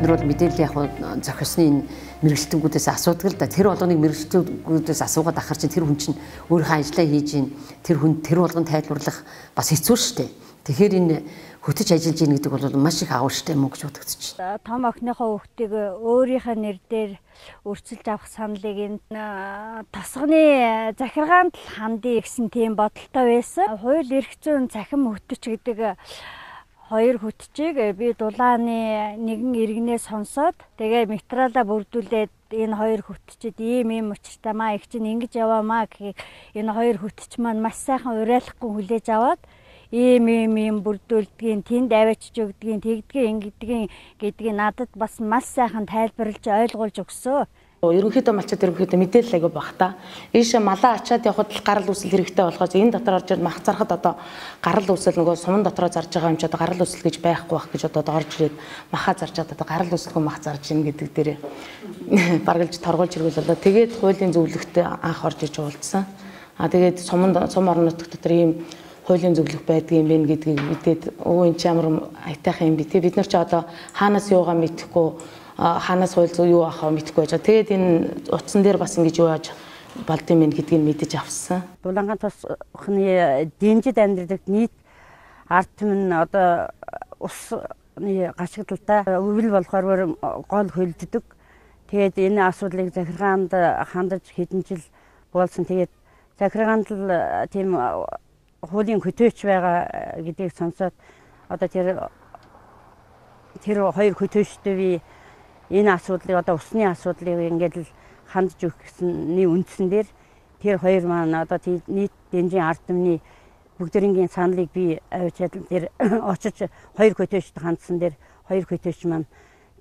нар бол мэдээлэл яг зохисны мэрэгчлэлтгүүдээс асуудаг л да. Тэр болгоныг мэрэгчлэлтгүүдээс асуугаад ахаар чинь тэр хүн чинь өөрийнхөө ажлаа хийж ийн тэр хүн тэр болгон тайлбарлах бас хэцүү шттэ. Тэгэхээр энэ хөтөж ажиллаж ийн гэдэг бол маш их агуулштай юм гэж бодогдчих. Том охиныхоо хүүхдийг өөрийнхөө нэр дээр өрчилж авах саналыг энэ тасганы захиргаанд л хандъя гэсэн тийм бодолтой байсан. Хууль эрх зүйн цахим хөтөч гэдэг хоёр хөтчийг би дулааны нэгэн иргэнээс сонсоод тэгээ материалаа бүрдүүлээд энэ хоёр хөтчид ийм учиртай маа их чинь ингэж яваамаа гэхийг энэ хоёр хөтч маань маш сайхан уриалахгүй хүлээж аваад ийм бүрдүүлдгийн тэнд аваачж өгдгийн тэгдгийн гэдгийг надад бас маш сайхан тайлбарлаж ойлгуулж өгсөө. Ерөнхийдөө малчаад ерөнхийдөө мэдээлэл агай багтаа. Ийшээ малаа ачаад явхад л гарал үүсэл хэрэгтэй болохоос энэ дотор орж мах зарахад одоо гарал үүсэл нөгөө суман дотроо зарж байгаа юм чи одоо гарал үүсэл гэж байхгүй байх гэж одоо орж ирээд махаа зарж одоо гарал үүсэлгүй мах зарж ийн гэдэг дээрээ баргалж торгуулж иргүүлээ. Тэгээд хуулийн зөвлөгтөд анх орж иж уулзсан. Тэгээд сум орон нутг дотор ийм хуулийн зөвлөх байдгийн юм бэ гэдгийг мэдээд өө энэ ч ямар айтайхан юм бэ те бид нар ч одоо хаанаас юугаа мэдэхгүй хаанаас хууль зүй юу ахаа мэдэхгүй байж байгаа. Тэгээд энэ утсан дээр бас ингэж юу яаж болд юм гэдгийг мэдэж авсан. Дулаангаан тосхны дэнжид амьдралд нийт ард түмэн одоо усны гашгидалтай өвөл болохоор гол хөлддөг. Тэгээд энэ асуудлыг захиргаанд хандаж хэдэн жил болсон. Тэгээд захиргаанд л тийм хуулийн хөтөөч байгаа гэдгийг сонсоод одоо тэр хоёр хөтөөчтэй би энэ асуудлыг одоо усны асуудлыг ингээд л хандж өгөх гэсний үндсэн дээр тэр хоёр маань одоо нийт дэнжийн ард түмний бүгдэрийн саналыг би авчиад тэр очиж хоёр хөтөөчд хандсан дээр хоёр хөтөөч маань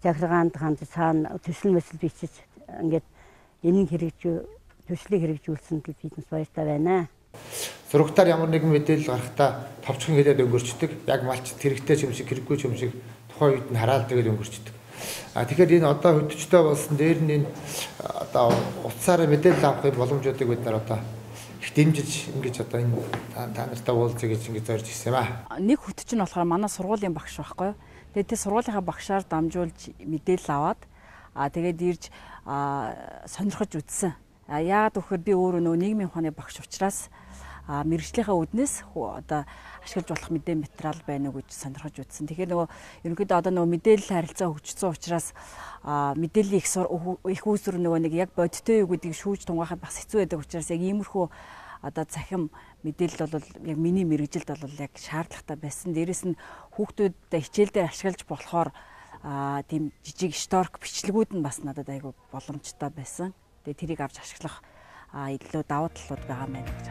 захиргаанд хандж цаана төсөл мэсэл бичиж ингээд энэ төслийг хэрэгжүүлсэнд л биднес баяртай байна. Зурагтаар ямар нэгэн мэдээлэл гарахтаа товчхон хэлээд өнгөрчдөг. Яг малч хэрэгтэй юм шиг хэрэггүй юм шиг тухайн үед нь хараад тэгээд өнгөрчдөг. Тэгэхээр энэ одоо хөтөчтэй болсон дээр нь энэ одоо утсаараа мэдээлэл авах боломжуудыг бид нар одоо их дэмжиж ингэж одоо энэ та нартай уулзъя гэж ингэж зорж ирсэн юм аа. Нэг хөтөч нь болохоор манай сургуулийн багш байхгүй юу. Тэгээд тэр сургуулийнхаа багшаар дамжуулж мэдээлэл аваад тэгээд ирж сонирхож үзсэн. Яагаад гэвэл би өөрөө нөгөө нийгмийн ухааны багш учраас мэрэгжлийнхаа үднээс одоо ашиглаж болох мэдээ материал байна уу гэж сонирхож үзсэн. Тэгэхээр нөгөө ерөнхийдөө одоо нөгөө мэдээлэл харилцаа хөгжсөн учраас мэдээллийн их үүсвэр нөгөө нэг яг бодиттой юу гэдгийг шүүж тунгаахад бас хэцүү байдаг учраас яг иймэрхүү одоо цахим мэдээлэл бол яг миний мэрэгжилд бол яг шаардлагатай байсан. Дээрээс нь хүүхдүүдэд хичээлдээ ашиглаж болохоор тийм жижиг шторк бичлэгүүд нь бас надад айгүй боломжтой байсан. Тэгээ тэрийг авч ашиглах илүү давуу талууд байгаа мэн гэж